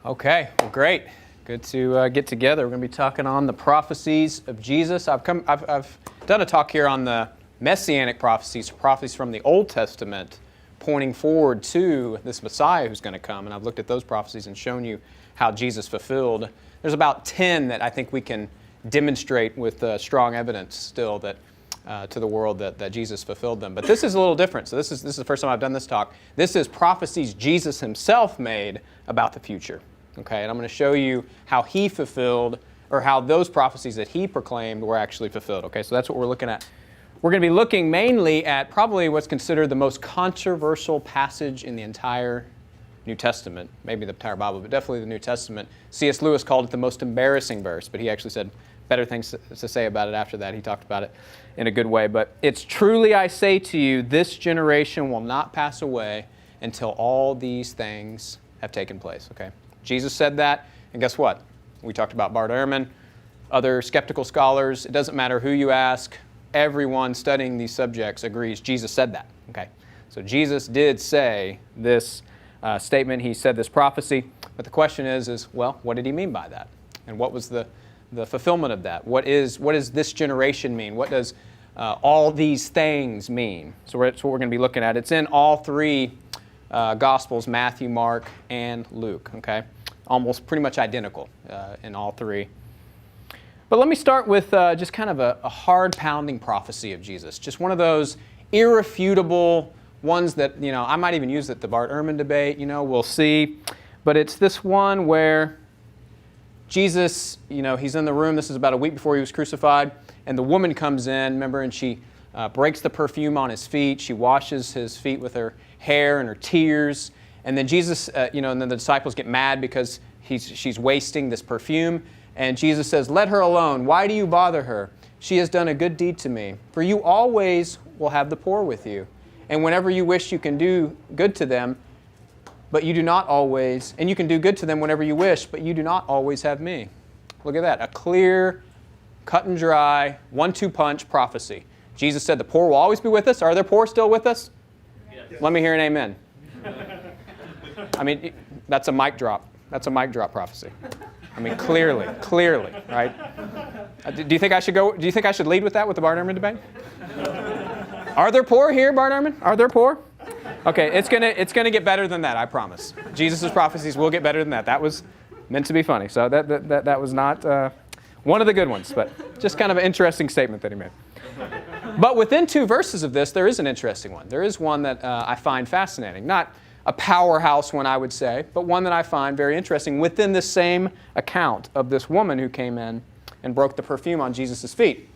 Okay, well, great. Good to get together. We're going to be talking on the prophecies of Jesus. I've done a talk here on the messianic prophecies from the Old Testament, pointing forward to this Messiah who's going to come. And I've looked at those prophecies and shown you how Jesus fulfilled. There's about 10 that I think we can demonstrate with strong evidence still that to the world that Jesus fulfilled them. But this is a little different. So this is the first time I've done this talk. This is prophecies Jesus himself made about the future. Okay, and I'm going to show you how he fulfilled, or how those prophecies that he proclaimed were actually fulfilled. Okay, so that's what we're looking at. We're going to be looking mainly at probably what's considered the most controversial passage in the entire New Testament, maybe the entire Bible, but definitely the New Testament. C.S. Lewis called it the most embarrassing verse, but he actually said better things to say about it after that. He talked about it in a good way. But it's truly, I say to you, this generation will not pass away until all these things have taken place. Okay, Jesus said that, and guess what? We talked about Bart Ehrman, other skeptical scholars. It doesn't matter who you ask. Everyone studying these subjects agrees Jesus said that. Okay, so Jesus did say this statement. He said this prophecy. But the question is, well, what did he mean by that? And what was the fulfillment of that? What does this generation mean? What does all these things mean? So that's what we're going to be looking at. It's in all three Gospels, Matthew, Mark, and Luke. Okay, almost pretty much identical in all three. But let me start with just kind of a hard-pounding prophecy of Jesus. Just one of those irrefutable ones that, I might even use at the Bart Ehrman debate, we'll see. But it's this one where Jesus, he's in the room. This is about a week before he was crucified. And the woman comes in, remember, and she breaks the perfume on his feet. She washes his feet with her hair and her tears. And then Jesus, and then the disciples get mad because she's wasting this perfume. And Jesus says, "Let her alone. Why do you bother her? She has done a good deed to me. For you always will have the poor with you. And whenever you wish, you can do good to them. But you do not always, and you can do good to them whenever you wish, but you do not always have me." Look at that. A clear, cut and dry, 1-2 punch prophecy. Jesus said the poor will always be with us. Are there poor still with us? Yes. Let me hear an amen. I mean, that's a mic drop. That's a mic drop prophecy. I mean, clearly, right? Do you think I should lead with that with the Bart Ehrman debate? Are there poor here, Bart Ehrman? Are there poor? Okay, it's gonna get better than that, I promise. Jesus' prophecies will get better than that. That was meant to be funny. So that was not one of the good ones, but just kind of an interesting statement that he made. But within 2 verses of this, there is an interesting one. There is one that I find fascinating. Not a powerhouse one, I would say, but one that I find very interesting within the same account of this woman who came in and broke the perfume on Jesus' feet.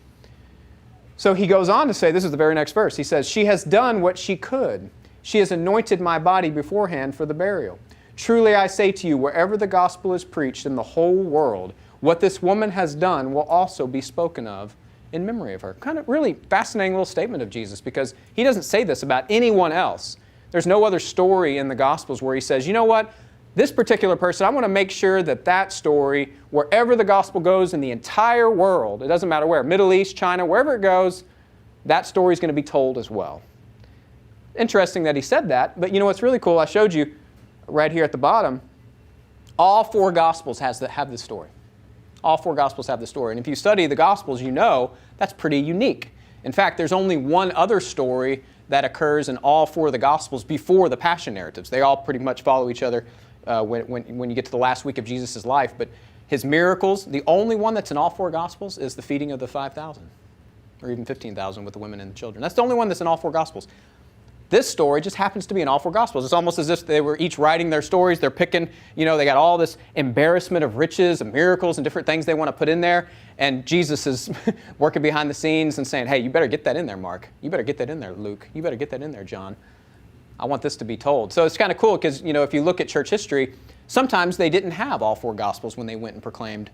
So he goes on to say, this is the very next verse. He says, "She has done what she could. She has anointed my body beforehand for the burial. Truly I say to you, wherever the gospel is preached in the whole world, what this woman has done will also be spoken of in memory of her." Kind of really fascinating little statement of Jesus, because he doesn't say this about anyone else. There's no other story in the Gospels where he says, you know what, this particular person, I want to make sure that story, wherever the gospel goes in the entire world, it doesn't matter where, Middle East, China, wherever it goes, that story is going to be told as well. Interesting that he said that, but what's really cool, I showed you right here at the bottom, all 4 Gospels have this story. All 4 Gospels have the story. And if you study the Gospels, that's pretty unique. In fact, there's only one other story that occurs in all 4 of the Gospels before the Passion narratives. They all pretty much follow each other when you get to the last week of Jesus' life. But his miracles, the only one that's in all 4 Gospels is the feeding of the 5,000, or even 15,000 with the women and the children. That's the only one that's in all 4 Gospels. This story just happens to be in all 4 Gospels. It's almost as if they were each writing their stories. They're picking, they got all this embarrassment of riches and miracles and different things they want to put in there. And Jesus is working behind the scenes and saying, hey, you better get that in there, Mark. You better get that in there, Luke. You better get that in there, John. I want this to be told. So it's kind of cool because, if you look at church history, sometimes they didn't have all 4 Gospels when they went and proclaimed,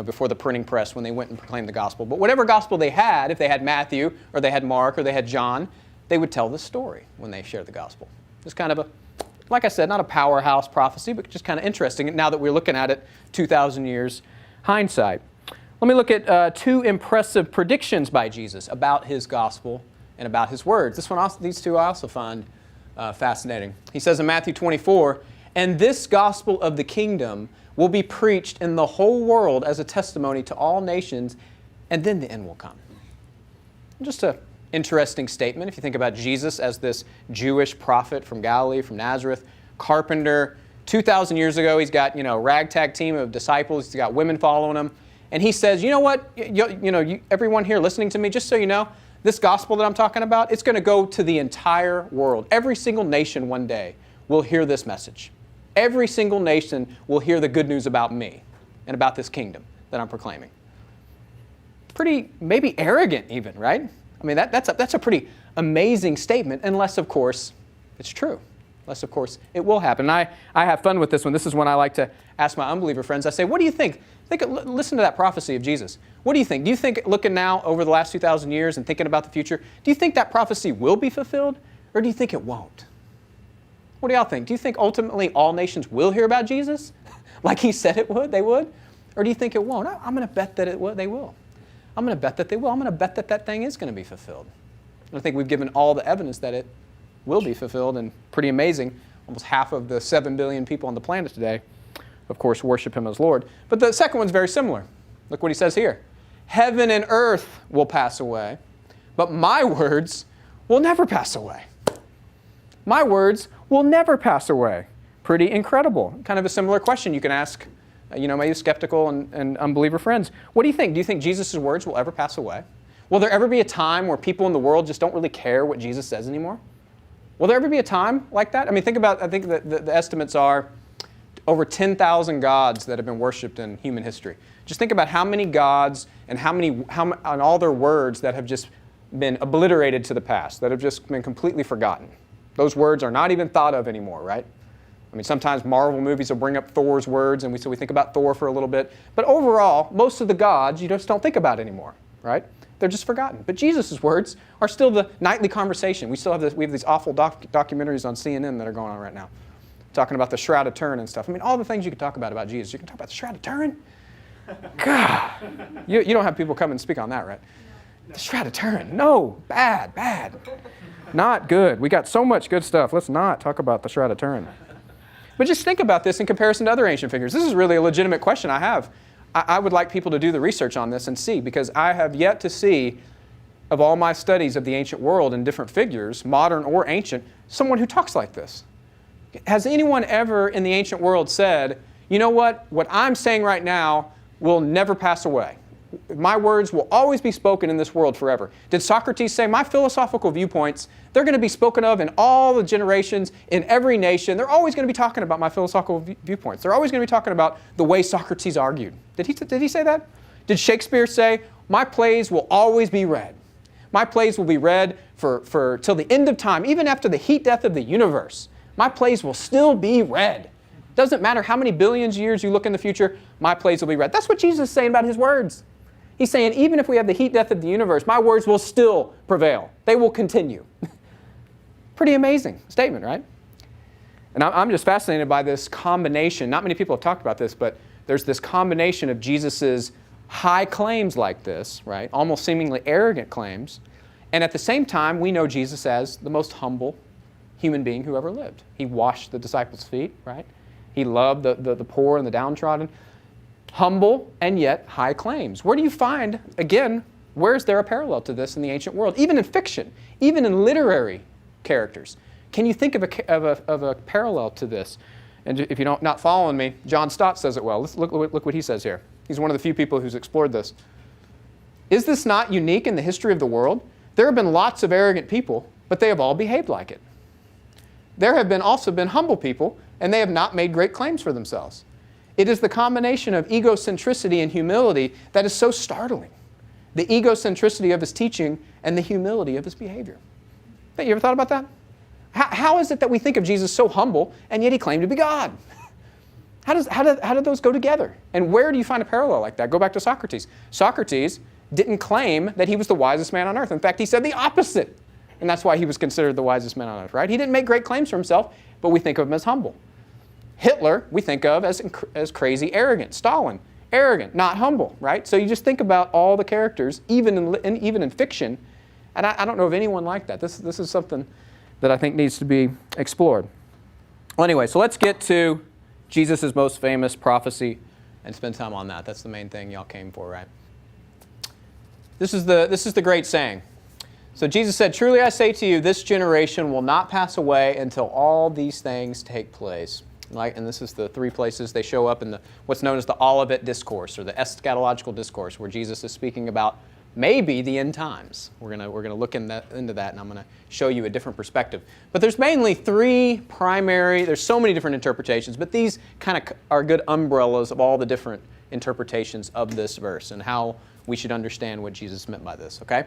before the printing press, when they went and proclaimed the gospel. But whatever gospel they had, if they had Matthew or they had Mark or they had John, they would tell the story when they shared the gospel. It's kind of like I said, not a powerhouse prophecy, but just kind of interesting now that we're looking at it 2,000 years hindsight. Let me look at 2 impressive predictions by Jesus about his gospel and about his words. These 2 I also find fascinating. He says in Matthew 24, And this gospel of the kingdom will be preached in the whole world as a testimony to all nations, and then the end will come. Just an interesting statement if you think about Jesus as this Jewish prophet from Galilee, from Nazareth, carpenter. 2,000 years ago, he's got, a ragtag team of disciples. He's got women following him. And he says, you know what, everyone here listening to me, just so you know, this gospel that I'm talking about, it's going to go to the entire world. Every single nation one day will hear this message. Every single nation will hear the good news about me and about this kingdom that I'm proclaiming. Pretty, maybe arrogant even, right? I mean, that's a pretty amazing statement, unless, of course, it's true. Unless, of course, it will happen. And I have fun with this one. This is when I like to ask my unbeliever friends. I say, what do you think? Listen to that prophecy of Jesus. What do you think? Do you think, looking now over the last 2,000 years and thinking about the future, do you think that prophecy will be fulfilled, or do you think it won't? What do y'all think? Do you think ultimately all nations will hear about Jesus, like he said they would? Or do you think it won't? I'm going to bet that they will. I'm going to bet that they will. I'm going to bet that thing is going to be fulfilled. And I think we've given all the evidence that it will be fulfilled, and pretty amazing. Almost half of the 7 billion people on the planet today, of course, worship him as Lord. But the second one's very similar. Look what he says here. Heaven and earth will pass away, but my words will never pass away. My words will never pass away. Pretty incredible. Kind of a similar question you can ask, maybe skeptical and unbeliever friends. What do you think? Do you think Jesus' words will ever pass away? Will there ever be a time where people in the world just don't really care what Jesus says anymore? Will there ever be a time like that? I mean, I think that the estimates are over 10,000 gods that have been worshipped in human history. Just think about how many gods and and all their words that have just been obliterated to the past, that have just been completely forgotten. Those words are not even thought of anymore, right? I mean, sometimes Marvel movies will bring up Thor's words, and so we think about Thor for a little bit. But overall, most of the gods you just don't think about anymore, right? They're just forgotten. But Jesus' words are still the nightly conversation. We have these awful documentaries on CNN that are going on right now, talking about the Shroud of Turin and stuff. I mean, all the things you could talk about Jesus. You can talk about the Shroud of Turin? God. You don't have people come and speak on that, right? The Shroud of Turin. No. Bad. Not good. We got so much good stuff. Let's not talk about the Shroud of Turin. But just think about this in comparison to other ancient figures. This is really a legitimate question I have. I would like people to do the research on this and see, because I have yet to see, of all my studies of the ancient world and different figures, modern or ancient, someone who talks like this. Has anyone ever in the ancient world said, you know what I'm saying right now will never pass away? My words will always be spoken in this world forever. Did Socrates say, my philosophical viewpoints, they're going to be spoken of in all the generations, in every nation. They're always going to be talking about my philosophical viewpoints. They're always going to be talking about the way Socrates argued. Did he say that? Did Shakespeare say, my plays will always be read? My plays will be read for till the end of time, even after the heat death of the universe. My plays will still be read. Doesn't matter how many billions of years you look in the future, my plays will be read. That's what Jesus is saying about his words. He's saying, even if we have the heat death of the universe, my words will still prevail. They will continue. Pretty amazing statement, right? And I'm just fascinated by this combination. Not many people have talked about this, but there's this combination of Jesus's high claims like this, right? Almost seemingly arrogant claims. And at the same time, we know Jesus as the most humble human being who ever lived. He washed the disciples' feet, right? He loved the poor and the downtrodden. Humble and yet high claims. Where do you find, again, where is there a parallel to this in the ancient world? Even in fiction, even in literary characters. Can you think of a parallel to this? And if you're not following me, John Stott says it well. Look what he says here. He's one of the few people who's explored this. Is this not unique in the history of the world? There have been lots of arrogant people, but they have all behaved like it. There have also been humble people, and they have not made great claims for themselves. It is the combination of egocentricity and humility that is so startling. The egocentricity of his teaching and the humility of his behavior. You ever thought about that? How is it that we think of Jesus so humble, and yet he claimed to be God? How did those go together? And where do you find a parallel like that? Go back to Socrates. Socrates didn't claim that he was the wisest man on earth. In fact, he said the opposite. And that's why he was considered the wisest man on earth, right? He didn't make great claims for himself, but we think of him as humble. Hitler, we think of as crazy arrogant. Stalin, arrogant, not humble, right? So you just think about all the characters, even in fiction, and I don't know of anyone like that. This is something that I think needs to be explored. Well, anyway, so let's get to Jesus' most famous prophecy and spend time on that. That's the main thing y'all came for, right? This is the great saying. So Jesus said, "Truly I say to you, this generation will not pass away until all these things take place." And this is the three places they show up in what's known as the Olivet Discourse, or the eschatological discourse, where Jesus is speaking about maybe the end times. We're gonna look into that, and I'm going to show you a different perspective. But there's mainly three primary. There's so many different interpretations, but these kind of are good umbrellas of all the different interpretations of this verse and how we should understand what Jesus meant by this. Okay.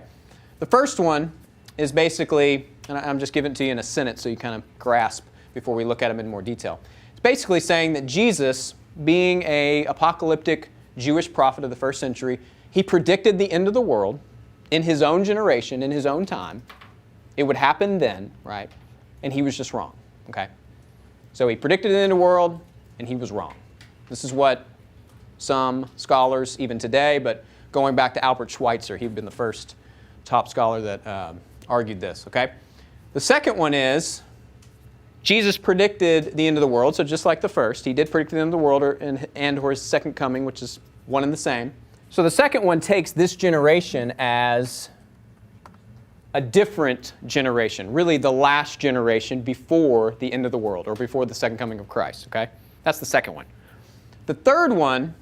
The first one is basically, and I'm just giving it to you in a sentence so you kind of grasp before we look at them in more detail. It's basically saying that Jesus, being an apocalyptic Jewish prophet of the first century, he predicted the end of the world in his own generation, in his own time. It would happen then, right? And he was just wrong, okay? So he predicted the end of the world, and he was wrong. This is what some scholars, even today, but going back to Albert Schweitzer, he'd been the first top scholar that argued this, okay? The second one is Jesus predicted the end of the world, so just like the first, he did predict the end of the world or his second coming, which is one and the same. So the second one takes this generation as a different generation, really the last generation before the end of the world or before the second coming of Christ, okay? That's the second one. The third one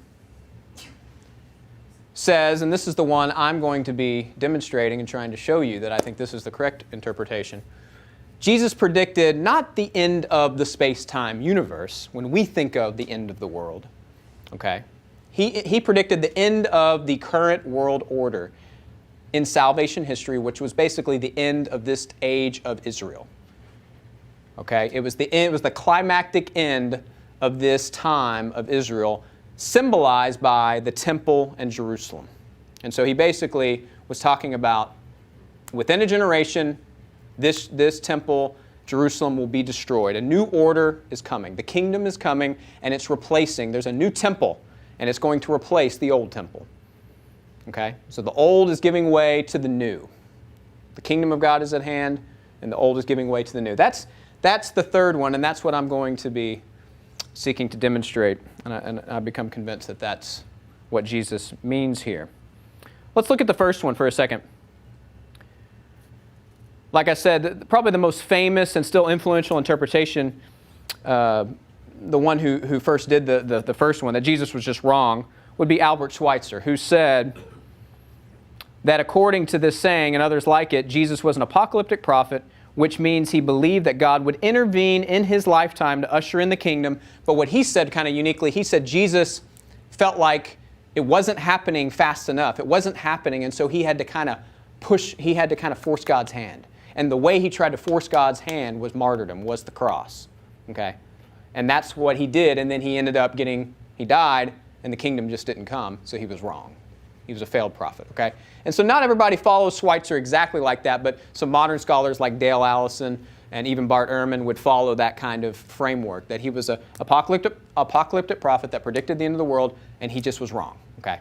says, and this is the one I'm going to be demonstrating and trying to show you that I think this is the correct interpretation. Jesus predicted not the end of the space-time universe when we think of the end of the world, okay? He predicted the end of the current world order in salvation history, which was basically the end of this age of Israel, okay? It was the climactic end of this time of Israel, symbolized by the temple and Jerusalem. And so he basically was talking about within a generation, this temple, Jerusalem, will be destroyed. A new order is coming. The kingdom is coming, and it's replacing. There's a new temple, and it's going to replace the old temple. Okay? So the old is giving way to the new. The kingdom of God is at hand, and the old is giving way to the new. That's the third one, and that's what I'm going to be seeking to demonstrate, and I've become convinced that that's what Jesus means here. Let's look at the first one for a second. Like I said, probably the most famous and still influential interpretation, the one who first did the first one, that Jesus was just wrong, would be Albert Schweitzer, who said that according to this saying and others like it, Jesus was an apocalyptic prophet, which means he believed that God would intervene in his lifetime to usher in the kingdom. But what he said kind of uniquely, he said Jesus felt like it wasn't happening fast enough. It wasn't happening, and so he had to kind of force God's hand. And the way he tried to force God's hand was martyrdom, was the cross. Okay? And that's what he did, and then he ended up he died, and the kingdom just didn't come, so he was wrong. He was a failed prophet, okay? And so not everybody follows Schweitzer exactly like that, but some modern scholars like Dale Allison and even Bart Ehrman would follow that kind of framework, that he was an apocalyptic prophet that predicted the end of the world, and he just was wrong, okay?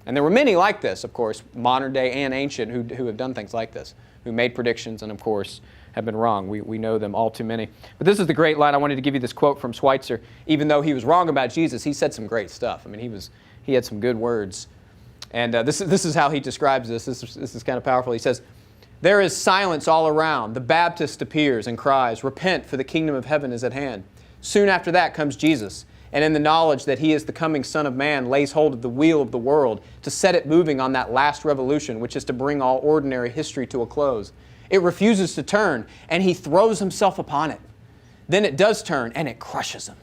And there were many like this, of course, modern day and ancient, who have done things like this, who made predictions and, of course, have been wrong. We know them all too many. But this is the great line. I wanted to give you this quote from Schweitzer. Even though he was wrong about Jesus, he said some great stuff. I mean, he had some good words. And this is how he describes this. This is kind of powerful. He says, "There is silence all around. The Baptist appears and cries, 'Repent, for the kingdom of heaven is at hand.' Soon after that comes Jesus, and in the knowledge that he is the coming Son of Man, lays hold of the wheel of the world to set it moving on that last revolution, which is to bring all ordinary history to a close. It refuses to turn, and he throws himself upon it. Then it does turn, and it crushes him.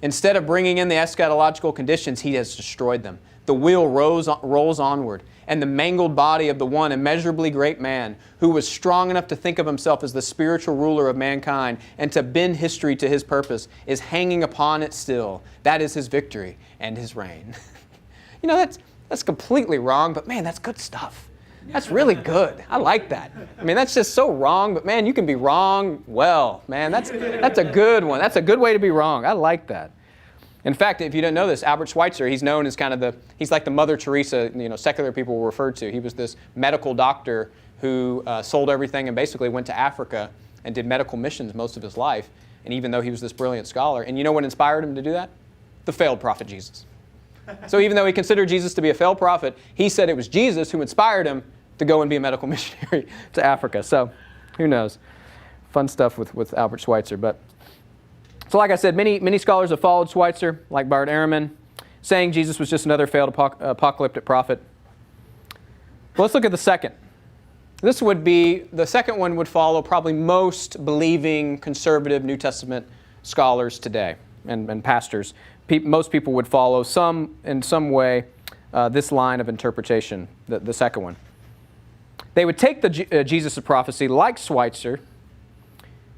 Instead of bringing in the eschatological conditions, he has destroyed them. The wheel rolls onward, and the mangled body of the one immeasurably great man, who was strong enough to think of himself as the spiritual ruler of mankind and to bend history to his purpose, is hanging upon it still. That is his victory and his reign." You know, that's completely wrong, but man, that's good stuff. That's really good. I like that. I mean, that's just so wrong, but man, you can be wrong well. Man, that's a good one. That's a good way to be wrong. I like that. In fact, if you don't know this, Albert Schweitzer, he's known as he's like the Mother Teresa, secular people were referred to. He was this medical doctor who sold everything and basically went to Africa and did medical missions most of his life. And even though he was this brilliant scholar, and you know what inspired him to do that? The failed prophet Jesus. So even though he considered Jesus to be a failed prophet, he said it was Jesus who inspired him to go and be a medical missionary to Africa. So who knows? Fun stuff with Albert Schweitzer. But so like I said, many scholars have followed Schweitzer, like Bart Ehrman, saying Jesus was just another failed apocalyptic prophet. But let's look at the second. The second one would follow probably most believing conservative New Testament scholars today and pastors. Most people would follow in some way this line of interpretation, the second one. They would take the Jesus of prophecy like Schweitzer,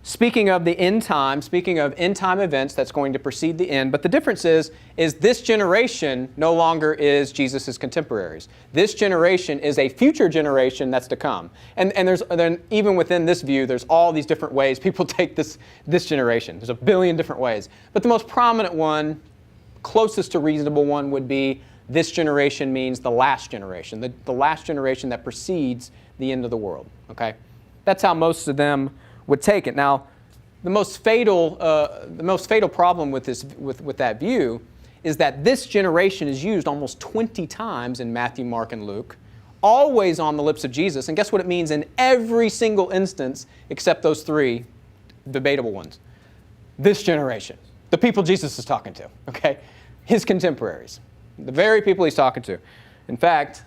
speaking of the end time, speaking of end time events that's going to precede the end. But the difference is this generation no longer is Jesus' contemporaries. This generation is a future generation that's to come. And then even within this view, there's all these different ways people take this generation. There's a billion different ways. But the most prominent one, closest to reasonable one, would be this generation means the last generation, the last generation that precedes the end of the world. Okay, that's how most of them would take it. Now, the most fatal problem with that view is that this generation is used almost 20 times in Matthew, Mark, and Luke, always on the lips of Jesus. And guess what it means in every single instance except those three debatable ones? This generation, the people Jesus is talking to. Okay, his contemporaries, the very people he's talking to. In fact,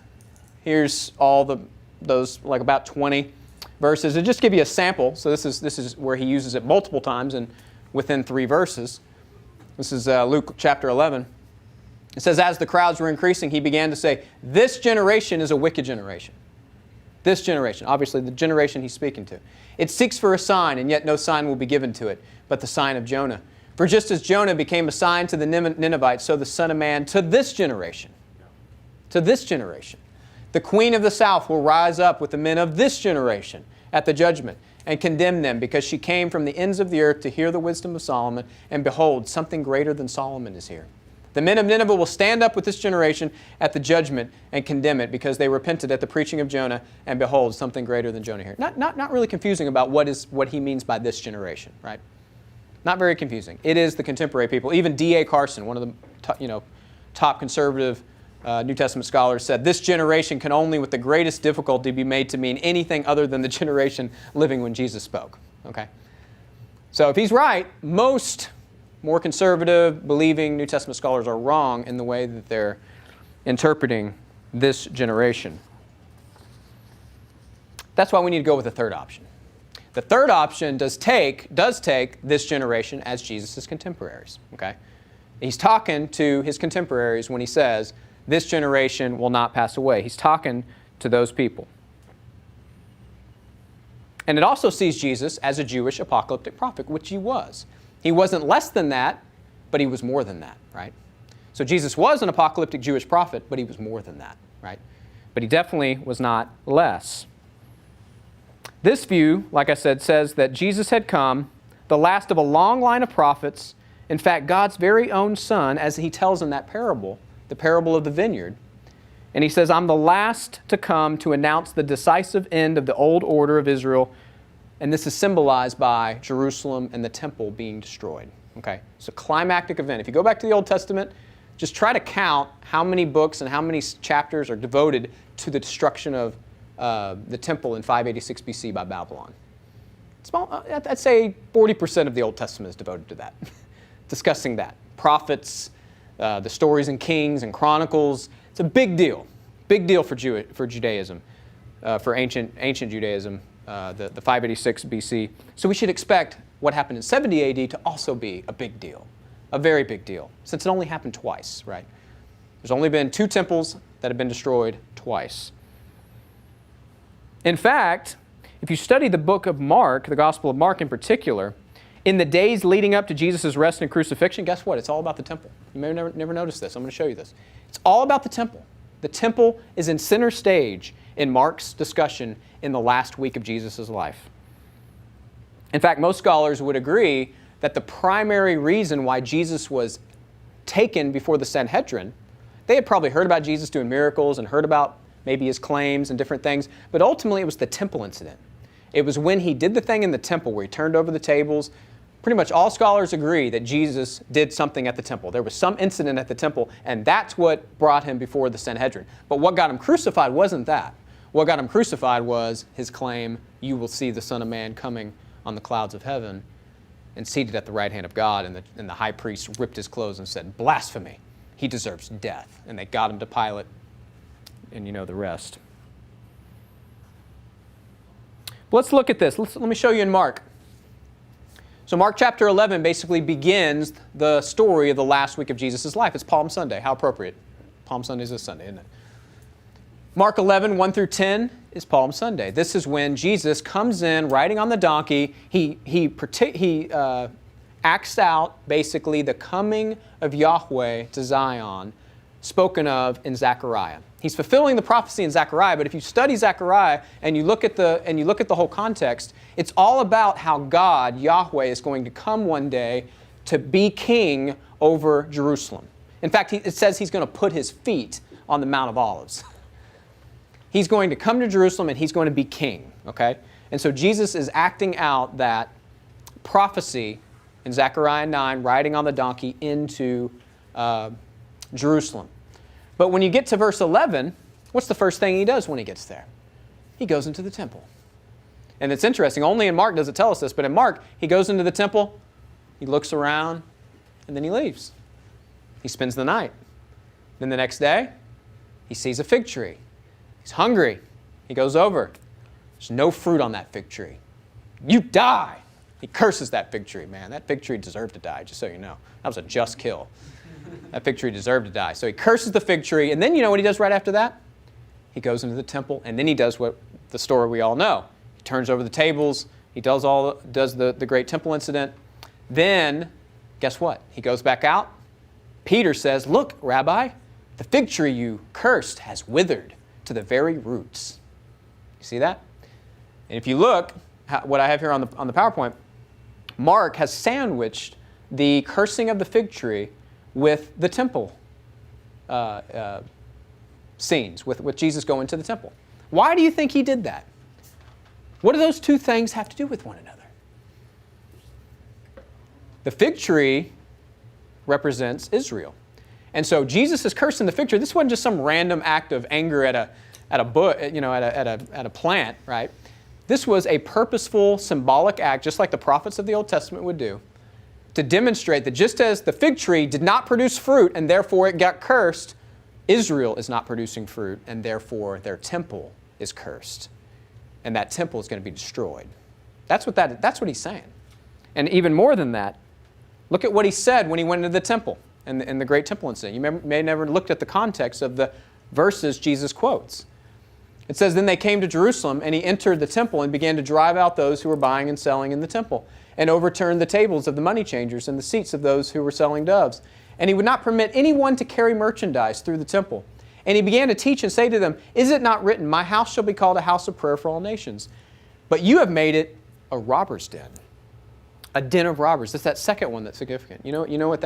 here's all those like about 20 verses. To just give you a sample, so this is where he uses it multiple times and within 3 verses. This is Luke chapter 11. It says, as the crowds were increasing, he began to say, this generation is a wicked generation. This generation, obviously the generation he's speaking to. It seeks for a sign, and yet no sign will be given to it, but the sign of Jonah. For just as Jonah became a sign to the Ninevites, so the Son of Man to this generation. To this generation. The queen of the south will rise up with the men of this generation at the judgment and condemn them, because she came from the ends of the earth to hear the wisdom of Solomon, and behold, something greater than Solomon is here. The men of Nineveh will stand up with this generation at the judgment and condemn it, because they repented at the preaching of Jonah, and behold, something greater than Jonah here. Not really confusing about what he means by this generation, right? Not very confusing. It is the contemporary people. Even D.A. Carson, one of the top conservative New Testament scholars, said this generation can only with the greatest difficulty be made to mean anything other than the generation living when Jesus spoke. Okay? So if he's right, most more conservative, believing New Testament scholars are wrong in the way that they're interpreting this generation. That's why we need to go with the third option. The third option does take this generation as Jesus' contemporaries. Okay? He's talking to his contemporaries when he says, this generation will not pass away. He's talking to those people. And it also sees Jesus as a Jewish apocalyptic prophet, which he was. He wasn't less than that, but he was more than that, right? So Jesus was an apocalyptic Jewish prophet, but he was more than that, right? But he definitely was not less. This view, like I said, says that Jesus had come, the last of a long line of prophets, in fact, God's very own Son, as he tells in that parable, the parable of the vineyard. And he says, I'm the last to come to announce the decisive end of the old order of Israel. And this is symbolized by Jerusalem and the temple being destroyed. Okay? It's a climactic event. If you go back to the Old Testament, just try to count how many books and how many chapters are devoted to the destruction of the temple in 586 BC by Babylon. I'd say 40% of the Old Testament is devoted to that, discussing that. Prophets, the stories in Kings and Chronicles. It's a big deal for Judaism, for ancient Judaism, the 586 BC. So we should expect what happened in 70 AD to also be a big deal, a very big deal, since it only happened twice, right? There's only been 2 temples that have been destroyed twice. In fact, if you study the book of Mark, the Gospel of Mark in particular, in the days leading up to Jesus' arrest and crucifixion, guess what? It's all about the temple. You may have never noticed this. I'm going to show you this. It's all about the temple. The temple is in center stage in Mark's discussion in the last week of Jesus' life. In fact, most scholars would agree that the primary reason why Jesus was taken before the Sanhedrin, they had probably heard about Jesus doing miracles and heard about maybe his claims and different things, but ultimately it was the temple incident. It was when he did the thing in the temple where he turned over the tables, Pretty much all scholars agree that Jesus did something at the temple. There was some incident at the temple, and that's what brought him before the Sanhedrin. But what got him crucified wasn't that. What got him crucified was his claim, "You will see the Son of Man coming on the clouds of heaven and seated at the right hand of God." And the high priest ripped his clothes and said, "Blasphemy. He deserves death." And they got him to Pilate, and you know the rest. Let's look at this. Let me show you in Mark. So Mark chapter 11 basically begins the story of the last week of Jesus' life. It's Palm Sunday. How appropriate. Palm Sunday is this Sunday, isn't it? Mark 11, 1 through 10 is Palm Sunday. This is when Jesus comes in riding on the donkey. He acts out basically the coming of Yahweh to Zion, spoken of in Zechariah. He's fulfilling the prophecy in Zechariah, but if you study Zechariah and you look at the whole context, it's all about how God, Yahweh, is going to come one day to be king over Jerusalem. In fact, it says he's going to put his feet on the Mount of Olives. He's going to come to Jerusalem and he's going to be king, okay? And so Jesus is acting out that prophecy in Zechariah 9, riding on the donkey into Jerusalem. But when you get to verse 11, what's the first thing he does when he gets there? He goes into the temple. And it's interesting, only in Mark does it tell us this, but in Mark, he goes into the temple, he looks around, and then he leaves. He spends the night. Then the next day, he sees a fig tree. He's hungry. He goes over. There's no fruit on that fig tree. You die! He curses that fig tree, man. That fig tree deserved to die, just so you know. That was a just kill. That fig tree deserved to die. So he curses the fig tree, and then you know what he does right after that? He goes into the temple, and then he does what the story we all know. He turns over the tables. He does the great temple incident. Then, guess what? He goes back out. Peter says, "Look, Rabbi, the fig tree you cursed has withered to the very roots." You see that? And if you look, what I have here on the PowerPoint, Mark has sandwiched the cursing of the fig tree with the temple scenes, with Jesus going to the temple. Why do you think he did that? What do those two things have to do with one another? The fig tree represents Israel. And so Jesus is cursing the fig tree. This wasn't just some random act of anger at a plant, right? This was a purposeful, symbolic act, just like the prophets of the Old Testament would do, to demonstrate that just as the fig tree did not produce fruit and therefore it got cursed, Israel is not producing fruit and therefore their temple is cursed. And that temple is going to be destroyed. That's what he's saying. And even more than that, look at what he said when he went into the temple in the great temple incident. You may never looked at the context of the verses Jesus quotes. It says, "Then they came to Jerusalem, and he entered the temple and began to drive out those who were buying and selling in the temple, and overturned the tables of the money changers and the seats of those who were selling doves. And he would not permit anyone to carry merchandise through the temple. And he began to teach and say to them, 'Is it not written, my house shall be called a house of prayer for all nations? But you have made it a robber's den.'" A den of robbers. That's that second one that's significant. You know where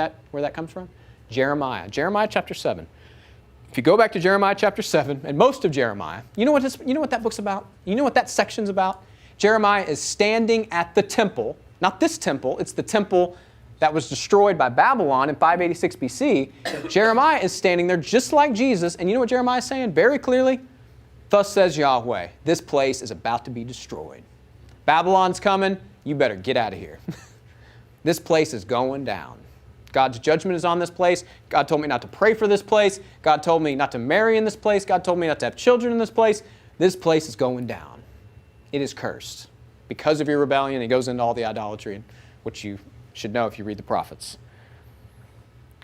that comes from? Jeremiah. Jeremiah chapter 7. If you go back to Jeremiah chapter 7, and most of Jeremiah, you know what that book's about? You know what that section's about? Jeremiah is standing at the temple. Not this temple. It's the temple that was destroyed by Babylon in 586 BC. Jeremiah is standing there just like Jesus. And you know what Jeremiah is saying? Very clearly, "Thus says Yahweh, this place is about to be destroyed. Babylon's coming. You better get out of here. This place is going down. God's judgment is on this place. God told me not to pray for this place. God told me not to marry in this place. God told me not to have children in this place. This place is going down. It is cursed because of your rebellion." It goes into all the idolatry, which you should know if you read the prophets.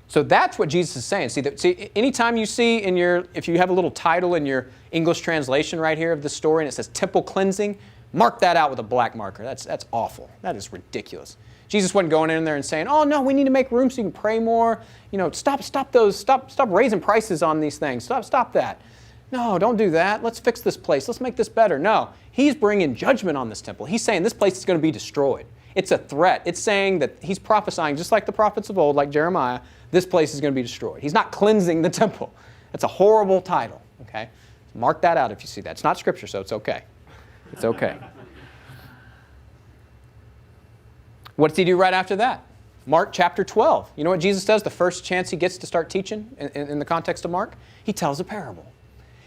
So that's what Jesus is saying. See, anytime you see if you have a little title in your English translation right here of this story and it says temple cleansing, mark that out with a black marker. That's awful. That is ridiculous. Jesus wasn't going in there and saying, "Oh no, we need to make room so you can pray more. Stop raising prices on these things. Stop that. No, don't do that. Let's fix this place. Let's make this better." No, he's bringing judgment on this temple. He's saying this place is going to be destroyed. It's a threat. It's saying that he's prophesying, just like the prophets of old, like Jeremiah, this place is going to be destroyed. He's not cleansing the temple. That's a horrible title. Okay, mark that out if you see that. It's not scripture, so it's okay. It's okay. What does he do right after that? Mark chapter 12. You know what Jesus does the first chance he gets to start teaching in the context of Mark? He tells a parable.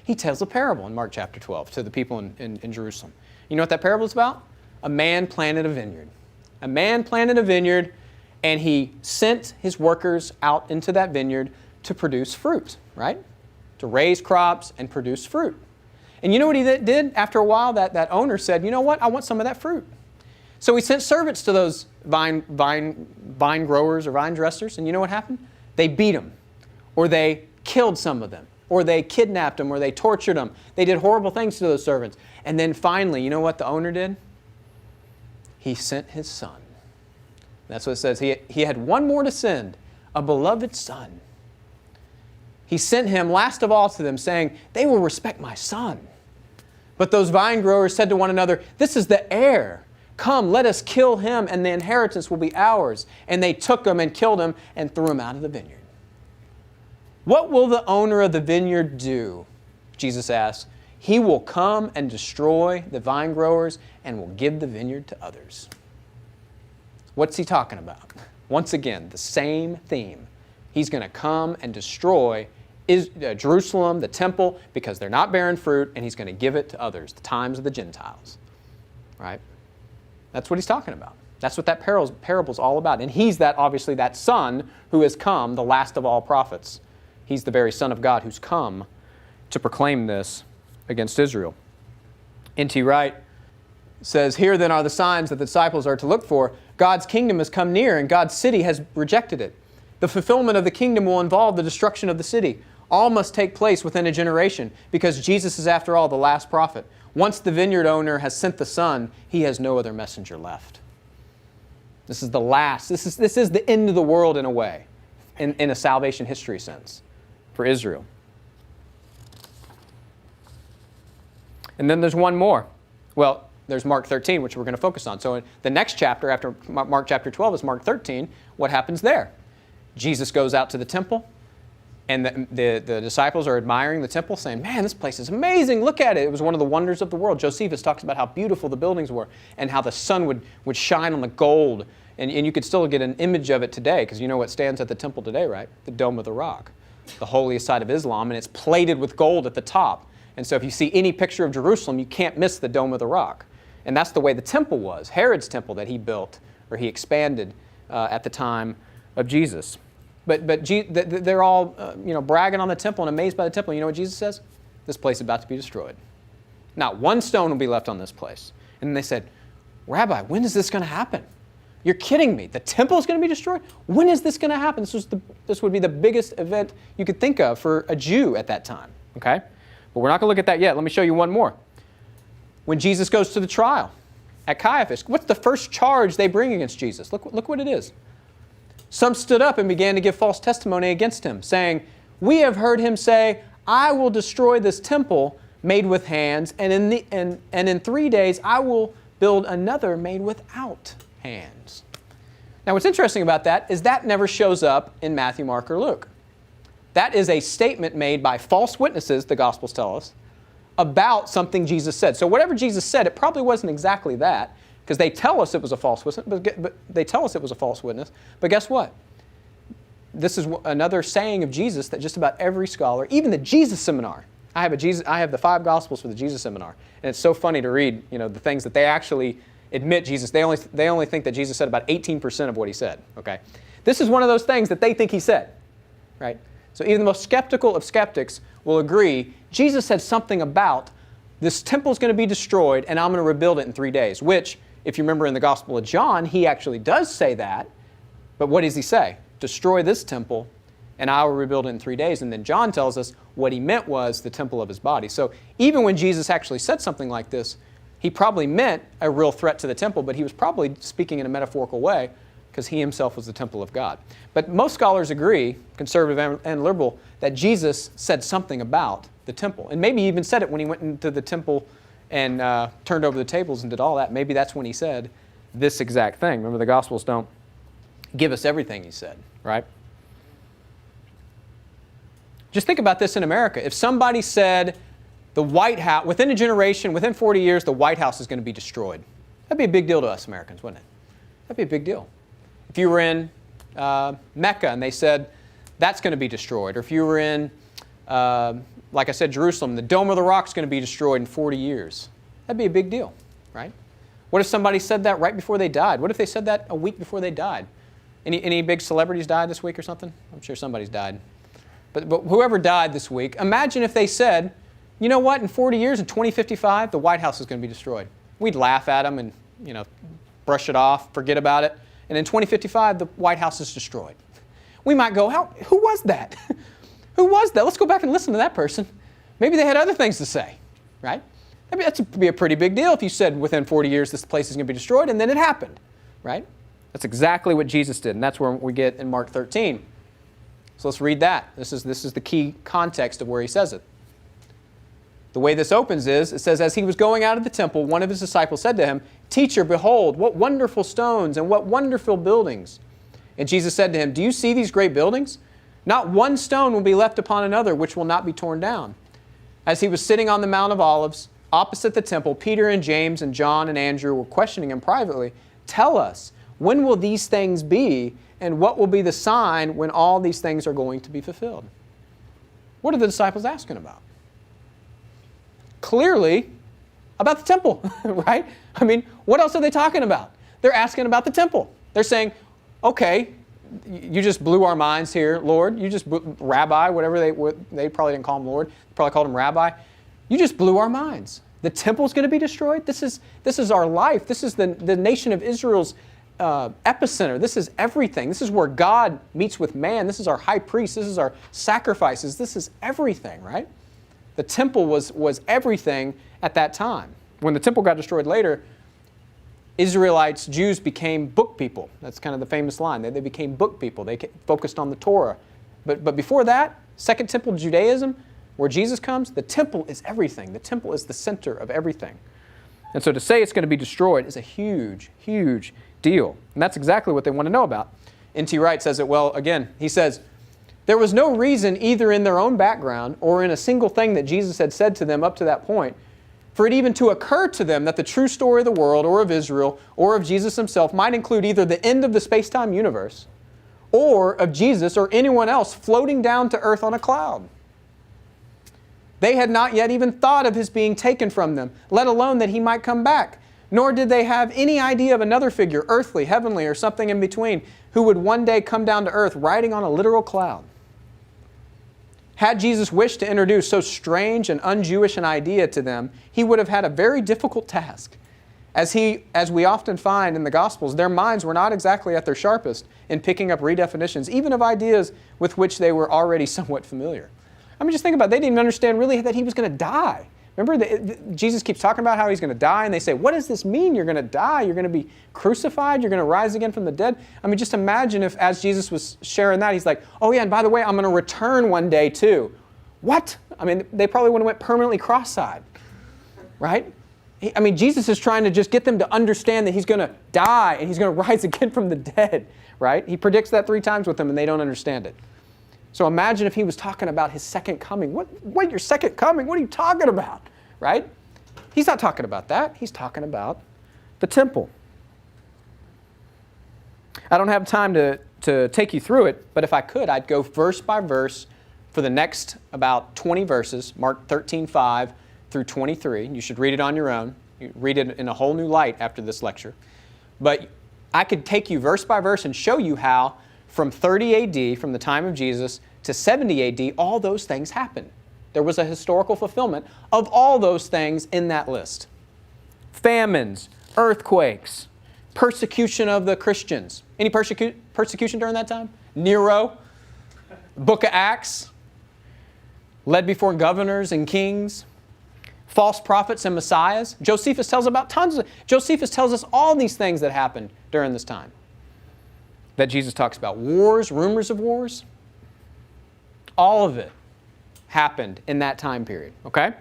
He tells a parable in Mark chapter 12 to the people in Jerusalem. You know what that parable is about? A man planted a vineyard. A man planted a vineyard, and he sent his workers out into that vineyard to produce fruit, right? To raise crops and produce fruit. And you know what he did? After a while, that owner said, you know what? I want some of that fruit. So he sent servants to those vine growers or vine dressers, and you know what happened? They beat them, or they killed some of them, or they kidnapped them, or they tortured them. They did horrible things to those servants. And then finally, you know what the owner did? He sent his son. That's what it says. He had one more to send, a beloved son. He sent him last of all to them, saying, they will respect my son. But those vine growers said to one another, this is the heir. Come, let us kill him, and the inheritance will be ours. And they took him and killed him and threw him out of the vineyard. What will the owner of the vineyard do? Jesus asked. He will come and destroy the vine growers and will give the vineyard to others. What's he talking about? Once again, the same theme. He's going to come and destroy Jerusalem, the temple, because they're not bearing fruit, and he's going to give it to others, the times of the Gentiles. Right? That's what he's talking about. That's what that parable's all about. And he's obviously that son who has come, the last of all prophets. He's the very Son of God who's come to proclaim this against Israel. N.T. Wright says, here then are the signs that the disciples are to look for. God's kingdom has come near, and God's city has rejected it. The fulfillment of the kingdom will involve the destruction of the city. All must take place within a generation, because Jesus is, after all, the last prophet. Once the vineyard owner has sent the Son, he has no other messenger left. This is the last. This is the end of the world in a way, in a salvation history sense, for Israel. And then there's one more. Well, there's Mark 13, which we're going to focus on. So in the next chapter, after Mark chapter 12, is Mark 13. What happens there? Jesus goes out to the temple, and the disciples are admiring the temple, saying, man, this place is amazing. Look at it. It was one of the wonders of the world. Josephus talks about how beautiful the buildings were and how the sun would shine on the gold. And you could still get an image of it today, because you know what stands at the temple today, right? The Dome of the Rock, the holiest site of Islam, and it's plated with gold at the top. And so if you see any picture of Jerusalem, you can't miss the Dome of the Rock. And that's the way the temple was, Herod's temple that he built, or he expanded at the time of Jesus. But they're all bragging on the temple and amazed by the temple. You know what Jesus says? This place is about to be destroyed. Not one stone will be left on this place. And they said, Rabbi, when is this going to happen? You're kidding me. The temple is going to be destroyed? When is this going to happen? This would be the biggest event you could think of for a Jew at that time. Okay? But we're not going to look at that yet. Let me show you one more. When Jesus goes to the trial at Caiaphas, what's the first charge they bring against Jesus? Look what it is. Some stood up and began to give false testimony against him, saying, we have heard him say, I will destroy this temple made with hands, and in 3 days I will build another made without hands. Now what's interesting about that is that never shows up in Matthew, Mark, or Luke. That is a statement made by false witnesses, the Gospels tell us, about something Jesus said. So whatever Jesus said, it probably wasn't exactly that, because they tell us it was a false witness. But guess what? This is another saying of Jesus that just about every scholar, even the Jesus Seminar, I have the 5 Gospels for the Jesus Seminar, and it's so funny to read, the things that they actually admit Jesus. They only think that Jesus said about 18% of what he said. Okay, this is one of those things that they think he said, right? So even the most skeptical of skeptics will agree Jesus said something about this temple is going to be destroyed and I'm going to rebuild it in 3 days, which, if you remember in the Gospel of John, he actually does say that. But what does he say? Destroy this temple and I will rebuild it in 3 days. And then John tells us what he meant was the temple of his body. So even when Jesus actually said something like this, he probably meant a real threat to the temple, but he was probably speaking in a metaphorical way because he himself was the temple of God. But most scholars agree, conservative and liberal, that Jesus said something about the temple. And maybe he even said it when he went into the temple and turned over the tables and did all that. Maybe that's when he said this exact thing. Remember, the Gospels don't give us everything he said, right? Just think about this in America. If somebody said the White House, within a generation, within 40 years, the White House is going to be destroyed, that'd be a big deal to us Americans, wouldn't it? That'd be a big deal. If you were in Mecca and they said that's going to be destroyed, or if you were in, like I said, Jerusalem, the Dome of the Rock is going to be destroyed in 40 years, that'd be a big deal, right? What if somebody said that right before they died? What if they said that a week before they died? Any big celebrities died this week or something? I'm sure somebody's died. But whoever died this week, imagine if they said, you know what, in 40 years, in 2055, the White House is going to be destroyed. We'd laugh at them and, brush it off, forget about it. And in 2055, the White House is destroyed. We might go, who was that? Who was that? Let's go back and listen to that person. Maybe they had other things to say, right? I mean, that's be a pretty big deal if you said within 40 years this place is going to be destroyed, and then it happened, right? That's exactly what Jesus did, and that's where we get in Mark 13. So let's read that. This is the key context of where he says it. The way this opens is, it says, as he was going out of the temple, one of his disciples said to him, Teacher, behold, what wonderful stones and what wonderful buildings. And Jesus said to him, Do you see these great buildings? Not one stone will be left upon another which will not be torn down. As he was sitting on the Mount of Olives, opposite the temple, Peter and James and John and Andrew were questioning him privately, Tell us, when will these things be, and what will be the sign when all these things are going to be fulfilled? What are the disciples asking about? Clearly, about the temple, right? I mean, what else are they talking about? They're asking about the temple. They're saying, okay, you just blew our minds here, Lord. You just, Rabbi, whatever they probably didn't call him Lord. They probably called him Rabbi. You just blew our minds. The temple's going to be destroyed? This is our life. This is the nation of Israel's epicenter. This is everything. This is where God meets with man. This is our high priest. This is our sacrifices. This is everything, right? The temple was everything at that time. When the temple got destroyed later, Israelites, Jews became book people. That's kind of the famous line. They became book people. They focused on the Torah. But before that, Second Temple Judaism, where Jesus comes, the temple is everything. The temple is the center of everything. And so to say it's going to be destroyed is a huge, huge deal. And that's exactly what they want to know about. N.T. Wright says it well again. He says, There was no reason either in their own background or in a single thing that Jesus had said to them up to that point for it even to occur to them that the true story of the world or of Israel or of Jesus himself might include either the end of the space-time universe or of Jesus or anyone else floating down to earth on a cloud. They had not yet even thought of his being taken from them, let alone that he might come back. Nor did they have any idea of another figure, earthly, heavenly, or something in between, who would one day come down to earth riding on a literal cloud. Had Jesus wished to introduce so strange and un-Jewish an idea to them, he would have had a very difficult task. As we often find in the Gospels, their minds were not exactly at their sharpest in picking up redefinitions, even of ideas with which they were already somewhat familiar. I mean, just think about it. They didn't even understand really that he was going to die. Remember, Jesus keeps talking about how he's going to die, and they say, what does this mean? You're going to die. You're going to be crucified. You're going to rise again from the dead. I mean, just imagine if, as Jesus was sharing that, he's like, oh yeah, and by the way, I'm going to return one day too. What? I mean, they probably would have went permanently cross-eyed, right? I mean, Jesus is trying to just get them to understand that he's going to die and he's going to rise again from the dead, right? He predicts that 3 times with them, and they don't understand it. So imagine if he was talking about his second coming. What, your second coming? What are you talking about? Right? He's not talking about that. He's talking about the temple. I don't have time to take you through it, but if I could, I'd go verse by verse for the next about 20 verses, Mark 13:5 through 23. You should read it on your own. You read it in a whole new light after this lecture. But I could take you verse by verse and show you how from 30 AD, from the time of Jesus, to 70 AD, all those things happened. There was a historical fulfillment of all those things in that list. Famines, earthquakes, persecution of the Christians. Any persecution during that time? Nero, Book of Acts, led before governors and kings, false prophets and messiahs. Josephus tells us all these things that happened during this time that Jesus talks about. Wars, rumors of wars. All of it happened in that time period, okay?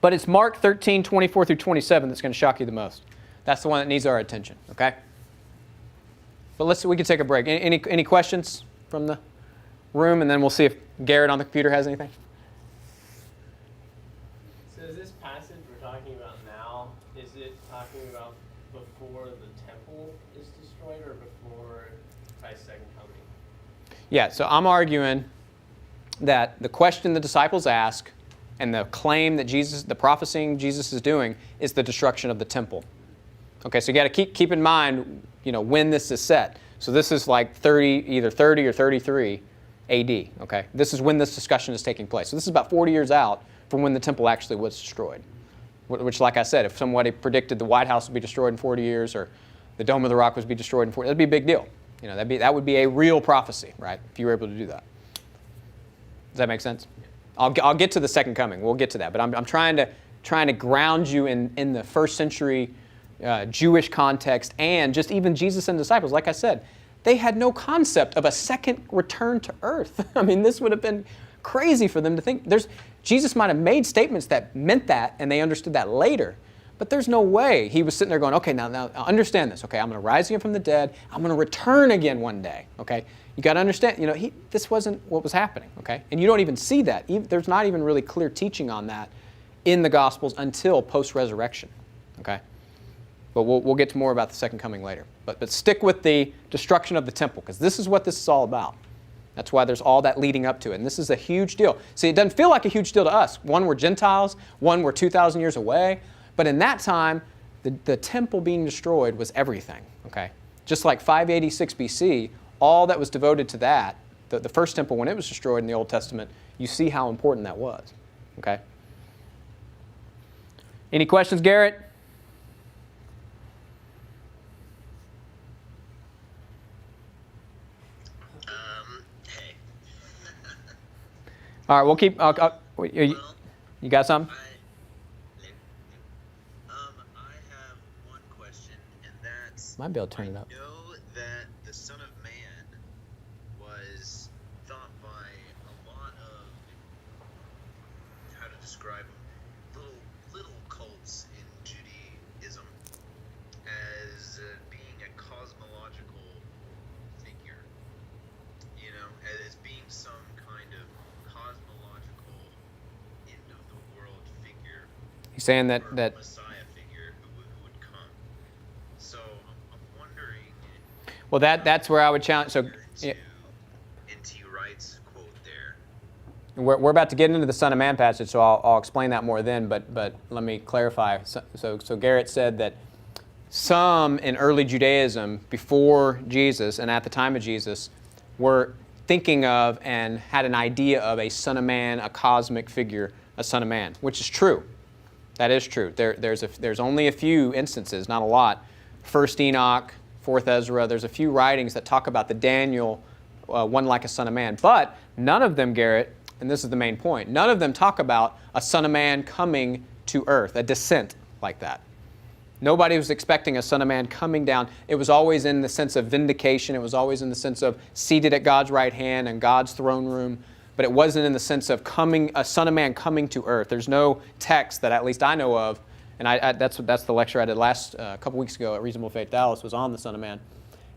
But it's Mark 13:24 through 27 that's going to shock you the most. That's the one that needs our attention, okay? But we can take a break. Any questions from the room? And then we'll see if Garrett on the computer has anything. So is this passage we're talking about now, is it talking about before the temple is Yeah, so I'm arguing that the question the disciples ask and the claim that Jesus, the prophesying Jesus is doing, is the destruction of the temple. Okay, so you got to keep in mind, when this is set. So this is like either 30 or 33 AD. Okay, this is when this discussion is taking place. So this is about 40 years out from when the temple actually was destroyed. Which, like I said, if somebody predicted the White House would be destroyed in 40 years, or the Dome of the Rock would be destroyed in 40, that'd be a big deal. That would be a real prophecy, right? If you were able to do that. Does that make sense? I'll get to the second coming. We'll get to that. But I'm trying to ground you in the first century Jewish context, and just even Jesus and disciples. Like I said, they had no concept of a second return to earth. I mean, this would have been crazy for them to think. Jesus might have made statements that meant that, and they understood that later. But there's no way he was sitting there going, okay, now understand this. Okay, I'm going to rise again from the dead. I'm going to return again one day. Okay, you got to understand. This wasn't what was happening. Okay, and you don't even see that. There's not even really clear teaching on that in the Gospels until post-resurrection. Okay, but we'll get to more about the second coming later. But stick with the destruction of the temple, because this is what this is all about. That's why there's all that leading up to it. And this is a huge deal. See, it doesn't feel like a huge deal to us. One, we're Gentiles. One, we're 2,000 years away. But in that time, the temple being destroyed was everything. Okay, just like 586 BC, all that was devoted to that, the first temple, when it was destroyed in the Old Testament, you see how important that was. Okay. Any questions, Garrett? Hey. All right, we'll keep. You got something? I have one question, and that's... Might be able to turn it up. I know that the Son of Man was thought by a lot of, how to describe them, little cults in Judaism as being a cosmological figure, as being some kind of cosmological end of the world figure. He's saying that Messiah figure who would come. So I'm wondering. Well, that's where I would challenge. So, yeah. N.T. Wright's quote there. We're about to get into the Son of Man passage, so I'll explain that more then. But let me clarify. So Garrett said that some in early Judaism before Jesus and at the time of Jesus were thinking of and had an idea of a Son of Man, a cosmic figure, a Son of Man, which is true. That is true. There's only a few instances, not a lot. First Enoch, Fourth Ezra. There's a few writings that talk about the Daniel, one like a Son of Man. But none of them, Garrett, and this is the main point, none of them talk about a Son of Man coming to earth, a descent like that. Nobody was expecting a Son of Man coming down. It was always in the sense of vindication. It was always in the sense of seated at God's right hand and God's throne room. But it wasn't in the sense of a Son of Man coming to earth. There's no text that at least I know of, and that's the lecture I did a couple weeks ago at Reasonable Faith Dallas, was on the Son of Man,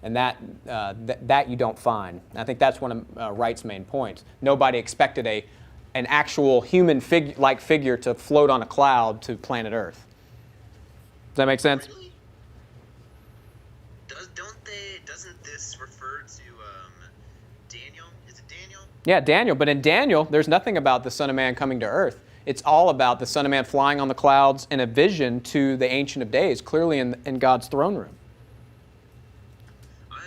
and that you don't find. And I think that's one of Wright's main points. Nobody expected an actual human like figure to float on a cloud to planet Earth. Does that make sense? Really? Doesn't this refer to Daniel? Is it Daniel? Yeah, Daniel. But in Daniel, there's nothing about the Son of Man coming to earth. It's all about the Son of Man flying on the clouds in a vision to the Ancient of Days, clearly in God's throne room. I'm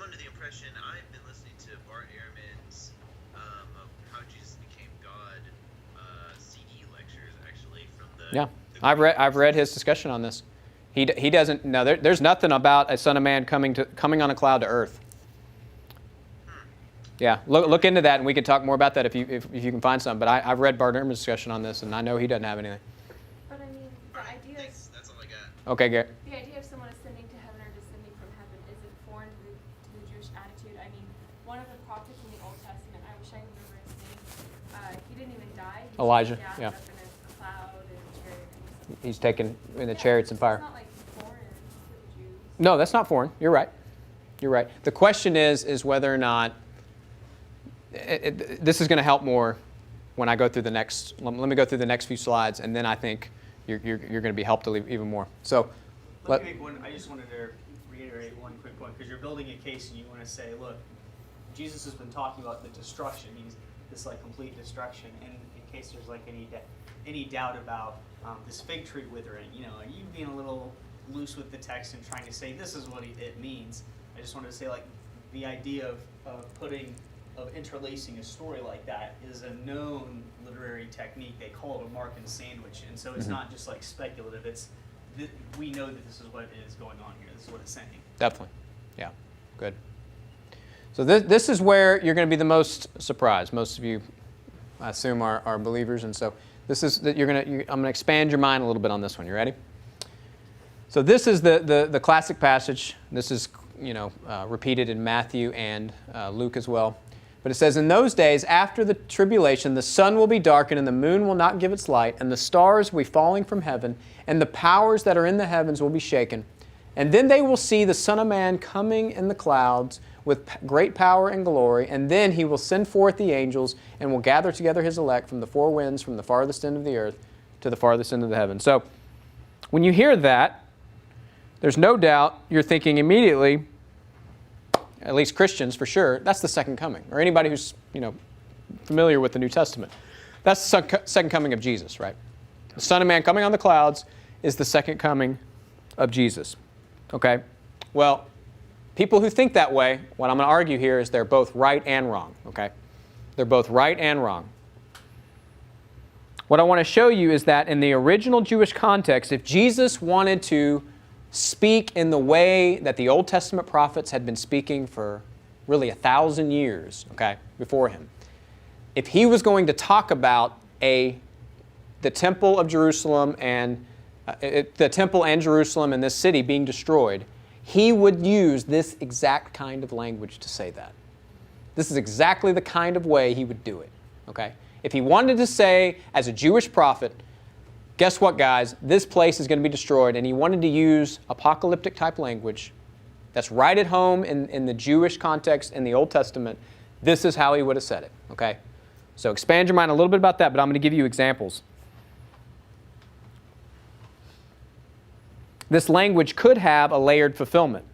under the impression, I've been listening to Bart Ehrman's How Jesus Became God CD lectures, actually, from the... Yeah, I've read his discussion on this. He doesn't... No, there's nothing about a Son of Man coming on a cloud to earth. Yeah, look into that, and we can talk more about that if you can find some. But I've read Bart Ehrman's discussion on this, and I know he doesn't have anything. But I mean, the idea is... That's all I got. Okay, Garrett. The idea of someone ascending to heaven or descending from heaven isn't foreign to the Jewish attitude. I mean, one of the prophets in the Old Testament, I wish I could remember his name, he didn't even die. He Elijah, just yeah. up in a cloud and a chariot. He's taken in the chariots and fire. It's not like foreign to the Jews. No, that's not foreign. You're right. You're right. The question is whether or not... this is going to help more when I go through the next... Let me go through the next few slides, and then I think you're going to be helped even more. So, Let me make one. I just wanted to reiterate one quick point, because you're building a case and you want to say, look, Jesus has been talking about the destruction. He's this like complete destruction. And in case there's like any doubt about this fig tree withering, are you being a little loose with the text and trying to say this is what it means? I just wanted to say like the idea of interlacing a story like that is a known literary technique. They call it a Markan sandwich, and so it's not just like speculative. We know that this is what is going on here. This is what it's saying. Definitely. Yeah. Good. So this is where you're going to be the most surprised. Most of you, I assume, are believers, and so this is that I'm going to expand your mind a little bit on this one. You ready? So this is the classic passage. This is repeated in Matthew and Luke as well. But it says, "In those days after the tribulation, the sun will be darkened, and the moon will not give its light, and the stars will be falling from heaven, and the powers that are in the heavens will be shaken. And then they will see the Son of Man coming in the clouds with great power and glory, and then he will send forth the angels and will gather together his elect from the four winds, from the farthest end of the earth to the farthest end of the heaven." So when you hear that, there's no doubt you're thinking immediately, at least Christians for sure, that's the second coming. Or anybody who's familiar with the New Testament. That's the second coming of Jesus, right? The Son of Man coming on the clouds is the second coming of Jesus. Okay? Well, people who think that way, what I'm going to argue here is they're both right and wrong. Okay? They're both right and wrong. What I want to show you is that in the original Jewish context, if Jesus wanted to speak in the way that the Old Testament prophets had been speaking for really 1,000 years, okay, before him, if he was going to talk about the temple of Jerusalem and the temple and Jerusalem and this city being destroyed, he would use this exact kind of language to say that. This is exactly the kind of way he would do it, okay? If he wanted to say, as a Jewish prophet, guess what, guys? This place is going to be destroyed. And he wanted to use apocalyptic type language that's right at home in the Jewish context in the Old Testament. This is how he would have said it. Okay? So expand your mind a little bit about that, but I'm going to give you examples. This language could have a layered fulfillment,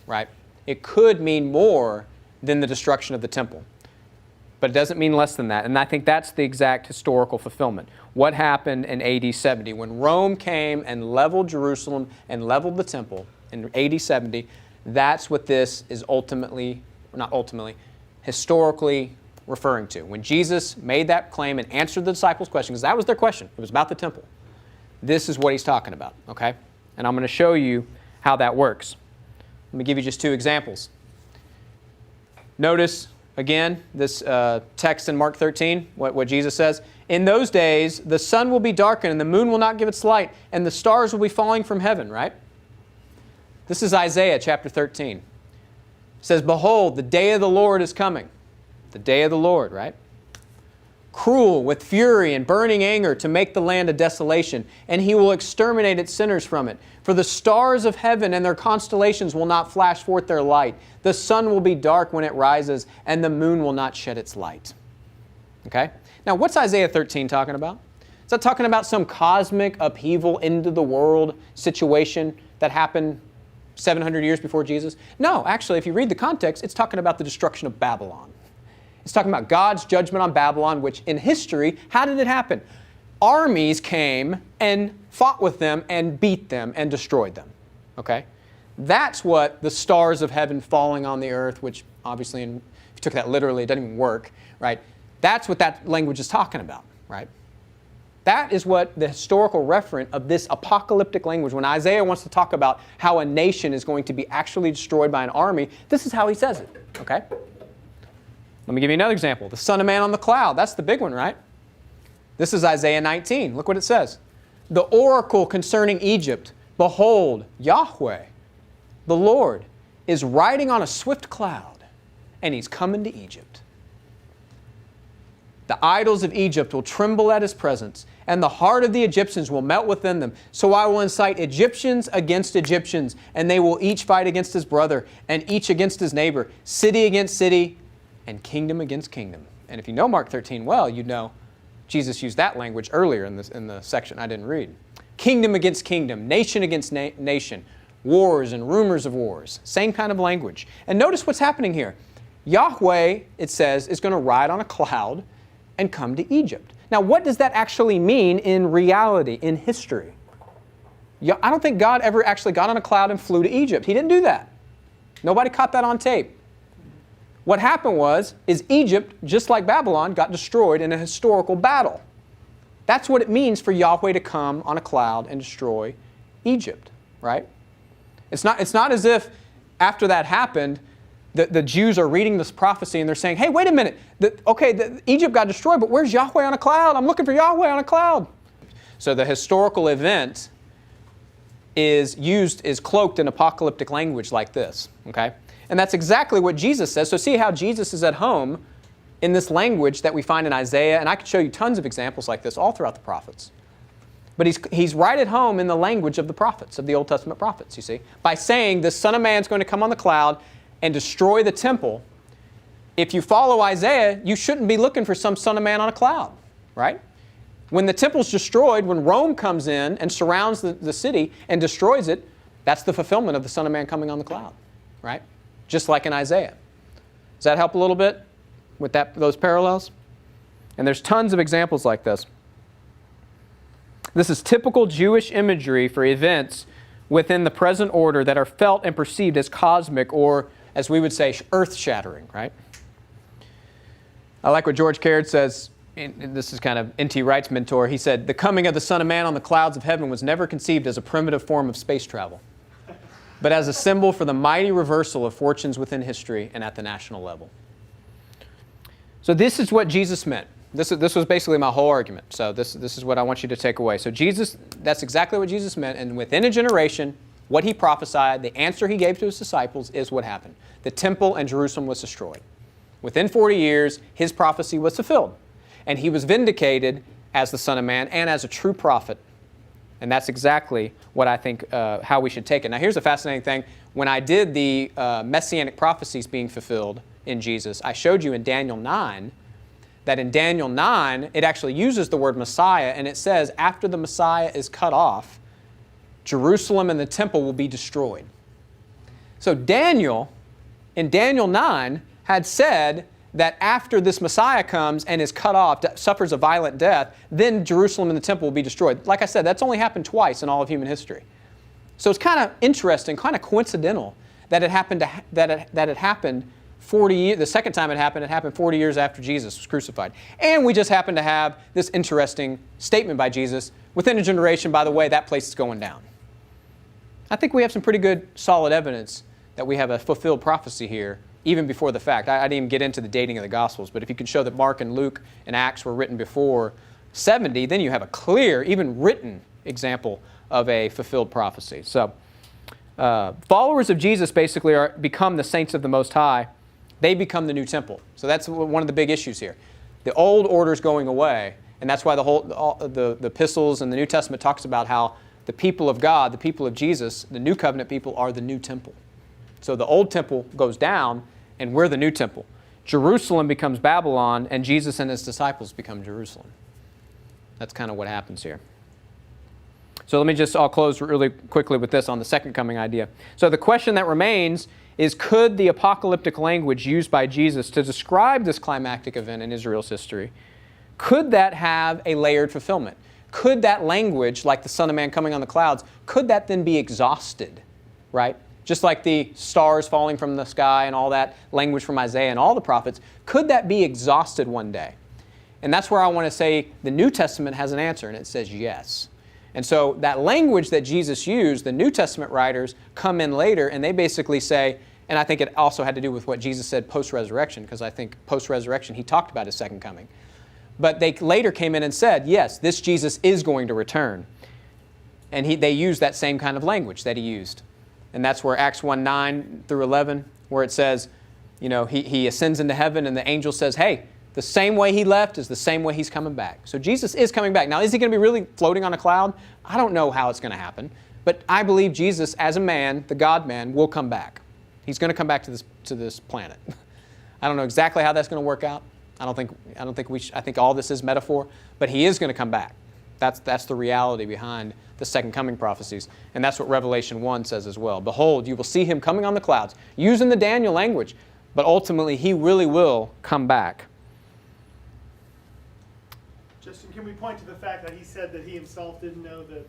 right? It could mean more than the destruction of the temple. But it doesn't mean less than that. And I think that's the exact historical fulfillment. What happened in AD 70? When Rome came and leveled Jerusalem and leveled the temple in AD 70, that's what this is historically referring to. When Jesus made that claim and answered the disciples' question, because that was their question. It was about the temple. This is what he's talking about, okay? And I'm going to show you how that works. Let me give you just two examples. Notice again, this text in Mark 13, what Jesus says. "In those days, the sun will be darkened, and the moon will not give its light, and the stars will be falling from heaven," right? This is Isaiah chapter 13. It says, "Behold, the day of the Lord is coming." The day of the Lord, right? "Cruel with fury and burning anger to make the land a desolation, and he will exterminate its sinners from it. For the stars of heaven and their constellations will not flash forth their light. The sun will be dark when it rises, and the moon will not shed its light." Okay? Now, what's Isaiah 13 talking about? Is that talking about some cosmic upheaval into the world situation that happened 700 years before Jesus? No, actually, if you read the context, it's talking about the destruction of Babylon. It's talking about God's judgment on Babylon, which in history, how did it happen? Armies came and fought with them and beat them and destroyed them. Okay? That's what the stars of heaven falling on the earth, which obviously, if you took that literally, it doesn't even work, right? That's what that language is talking about, right? That is what the historical referent of this apocalyptic language, when Isaiah wants to talk about how a nation is going to be actually destroyed by an army, this is how he says it, okay? Let me give you another example. The Son of Man on the cloud. That's the big one, right? This is Isaiah 19. Look what it says. "The oracle concerning Egypt. Behold, Yahweh, the Lord, is riding on a swift cloud, and he's coming to Egypt. The idols of Egypt will tremble at his presence, and the heart of the Egyptians will melt within them. So I will incite Egyptians against Egyptians, and they will each fight against his brother, and each against his neighbor, city against city, and kingdom against kingdom." And if you know Mark 13 well, you know Jesus used that language earlier in the section I didn't read. Kingdom against kingdom, nation against nation, wars and rumors of wars. Same kind of language. And notice what's happening here. Yahweh, it says, is going to ride on a cloud and come to Egypt. Now, what does that actually mean in reality, in history? I don't think God ever actually got on a cloud and flew to Egypt. He didn't do that. Nobody caught that on tape. What happened is Egypt, just like Babylon, got destroyed in a historical battle. That's what it means for Yahweh to come on a cloud and destroy Egypt, right? It's not as if after that happened, the Jews are reading this prophecy and they're saying, hey, wait a minute. Egypt got destroyed, but where's Yahweh on a cloud? I'm looking for Yahweh on a cloud. So the historical event is cloaked in apocalyptic language like this, okay? And that's exactly what Jesus says. So see how Jesus is at home in this language that we find in Isaiah, and I could show you tons of examples like this all throughout the prophets. But he's right at home in the language of the prophets, of the Old Testament prophets, you see. By saying the Son of Man is going to come on the cloud and destroy the temple. If you follow Isaiah, you shouldn't be looking for some Son of Man on a cloud, right? When the temple's destroyed, when Rome comes in and surrounds the city and destroys it, that's the fulfillment of the Son of Man coming on the cloud, right? Just like in Isaiah. Does that help a little bit with those parallels? And there's tons of examples like this. This is typical Jewish imagery for events within the present order that are felt and perceived as cosmic, or, as we would say, earth-shattering, right? I like what George Caird says. This is kind of N.T. Wright's mentor. He said, the coming of the Son of Man on the clouds of heaven was never conceived as a primitive form of space travel, but as a symbol for the mighty reversal of fortunes within history and at the national level. So this is what Jesus meant. This was basically my whole argument. So this is what I want you to take away. So that's exactly what Jesus meant. And within a generation, what he prophesied, the answer he gave to his disciples is what happened. The temple and Jerusalem was destroyed. Within 40 years, his prophecy was fulfilled. And he was vindicated as the Son of Man and as a true prophet. And that's exactly what I think how we should take it. Now here's a fascinating thing. When I did the messianic prophecies being fulfilled in Jesus, I showed you in Daniel 9 that in Daniel 9, it actually uses the word Messiah, and it says after the Messiah is cut off, Jerusalem and the temple will be destroyed. So Daniel, in Daniel 9, had said that after this Messiah comes and is cut off, suffers a violent death, then Jerusalem and the temple will be destroyed. Like I said, that's only happened twice in all of human history. So it's kind of interesting, kind of coincidental that it happened that it happened 40 years. The second time it happened 40 years after Jesus was crucified. And we just happen to have this interesting statement by Jesus. Within a generation, by the way, that place is going down. I think we have some pretty good, solid evidence that we have a fulfilled prophecy here, even before the fact. I didn't even get into the dating of the Gospels, but if you can show that Mark and Luke and Acts were written before 70, then you have a clear, even written example of a fulfilled prophecy. So, followers of Jesus basically become the saints of the Most High. They become the new temple. So that's one of the big issues here. The old order is going away, and that's why the epistles and the New Testament talks about how the people of God, the people of Jesus, the new covenant people are the new temple. So the old temple goes down, and we're the new temple. Jerusalem becomes Babylon, and Jesus and his disciples become Jerusalem. That's kind of what happens here. So I'll close really quickly with this on the second coming idea. So the question that remains is, could the apocalyptic language used by Jesus to describe this climactic event in Israel's history, could that have a layered fulfillment? Could that language, like the Son of Man coming on the clouds, could that then be exhausted, right? Just like the stars falling from the sky and all that language from Isaiah and all the prophets, could that be exhausted one day? And that's where I want to say the New Testament has an answer, and it says yes. And so that language that Jesus used, the New Testament writers come in later and they basically say, and I think it also had to do with what Jesus said post-resurrection, because I think post-resurrection he talked about his second coming. But they later came in and said, yes, this Jesus is going to return. And they used that same kind of language that he used. And that's where Acts 1:9 through 11, where it says, he ascends into heaven and the angel says, hey, the same way he left is the same way he's coming back. So Jesus is coming back. Now, is he going to be really floating on a cloud? I don't know how it's going to happen. But I believe Jesus, as a man, the God-man, will come back. He's going to come back to this planet. I don't know exactly how that's going to work out. I think all this is metaphor. But he is going to come back. That's the reality behind the second coming prophecies. And that's what Revelation 1 says as well. Behold, you will see him coming on the clouds, using the Daniel language. But ultimately, he really will come back. Justin, can we point to the fact that he said that he himself didn't know that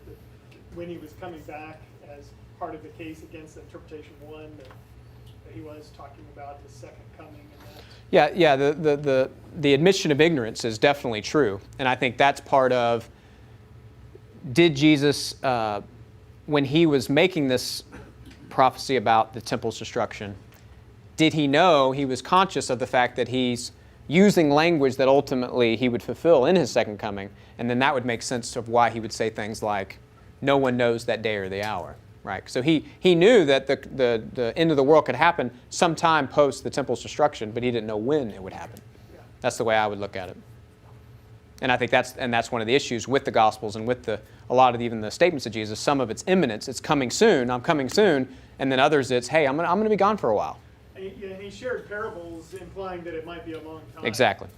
when he was coming back as part of the case against interpretation 1, that he was talking about his second coming and that? Yeah. The admission of ignorance is definitely true, and I think that's part of. Did Jesus, when he was making this prophecy about the temple's destruction, did he know, he was conscious of the fact that he's using language that ultimately he would fulfill in his second coming, and then that would make sense of why he would say things like, no one knows that day or the hour, right? So he knew that the end of the world could happen sometime post the temple's destruction, but he didn't know when it would happen. That's the way I would look at it. And I think that's one of the issues with the Gospels and with a lot of even the statements of Jesus. Some of it's imminence, it's coming soon, I'm coming soon, and then others it's, hey, I'm gonna be gone for a while. And he shared parables implying that it might be a long time. Exactly.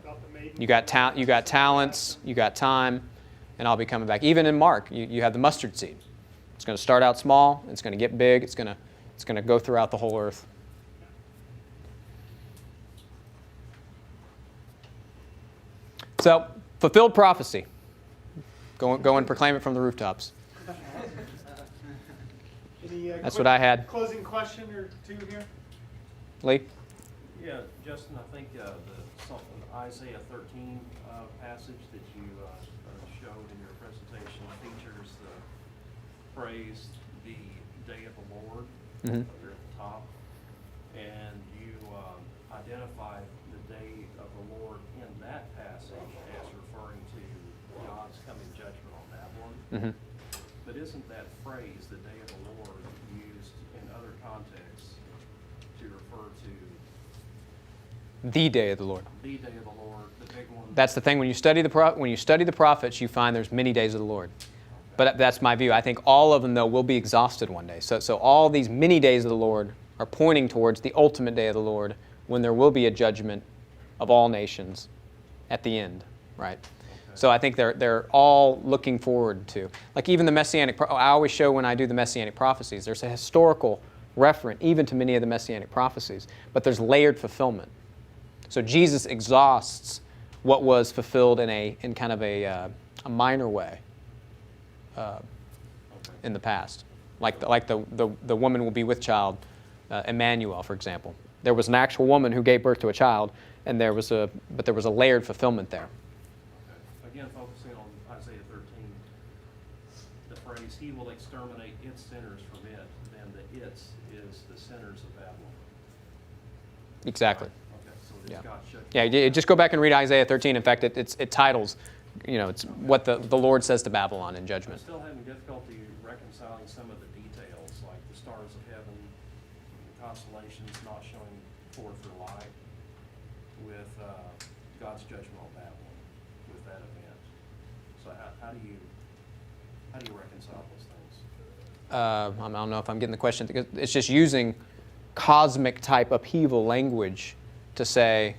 About the maiden. You got talents, you got time, and I'll be coming back. Even in Mark, you have the mustard seed. It's going to start out small, it's going to get big, it's going to go throughout the whole earth. So, fulfilled prophecy. Go and proclaim it from the rooftops. Any, That's what I had. Closing question or two here? Lee? Yeah, Justin, I think the Isaiah 13 passage that you showed in your presentation features the phrase, the day of the Lord, Mm-hmm. there at the top. And you identified the day of the Lord in that passage as referring to God's coming judgment on Babylon. Mm-hmm. But isn't that phrase, the day of the Lord, used in other contexts to refer to The day of the Lord. the day of the Lord, the big one? That's the thing. When you study the prophets, you find there's many days of the Lord. But that's my view. I think all of them, though, will be exhausted one day. So all these many days of the Lord are pointing towards the ultimate day of the Lord, when there will be a judgment of all nations at the end, right? So I think they're all looking forward to, like even the Messianic. I always show when I do the Messianic prophecies, there's a historical referent even to many of the Messianic prophecies, but there's layered fulfillment. So Jesus exhausts what was fulfilled in kind of a minor way in the past, like the woman will be with child, Emmanuel, for example. There was an actual woman who gave birth to a child, and there was a layered fulfillment there. Okay. Again, focusing on Isaiah 13, the phrase, he will exterminate its sinners from it, then the its is the sinners of Babylon. Exactly. Okay, so it's Yeah. God's judgment. Yeah, just go back and read Isaiah 13. In fact, it titles, it's what the Lord says to Babylon in I'm judgment. still having difficulty reconciling some of the details, like the stars of heaven, constellations not showing forth their light, with God's judgment on Babylon, with that event. So how do you reconcile those things? I don't know if I'm getting the question. It's just using cosmic type upheaval language to say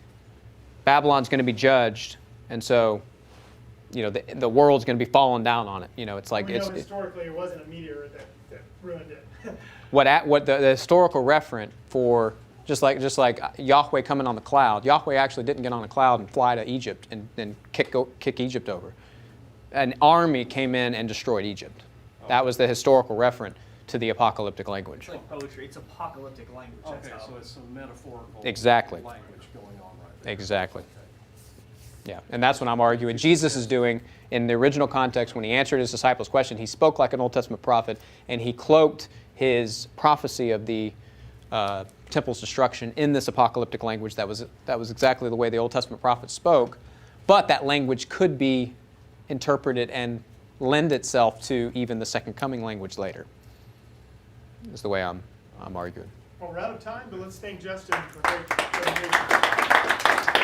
Babylon's going to be judged, and so the world's going to be falling down on it. It's like We know historically it wasn't a meteor that ruined it. what the historical referent for just like Yahweh coming on the cloud. Yahweh actually didn't get on a cloud and fly to Egypt and then kick Egypt over. An army came in and destroyed Egypt. That was the historical referent to the apocalyptic language. It's like poetry. It's apocalyptic language. That's Okay, how. so it's some metaphorical Exactly. language going on right there. Exactly. Okay. Yeah, and that's what I'm arguing. Jesus is doing in the original context when he answered his disciples' question. He spoke like an Old Testament prophet, and he cloaked his prophecy of the temple's destruction in this apocalyptic language. That was exactly the way the Old Testament prophets spoke, but that language could be interpreted and lend itself to even the second coming language later. Is the way I'm arguing. Well, we're out of time, but let's thank Justin for great presentation.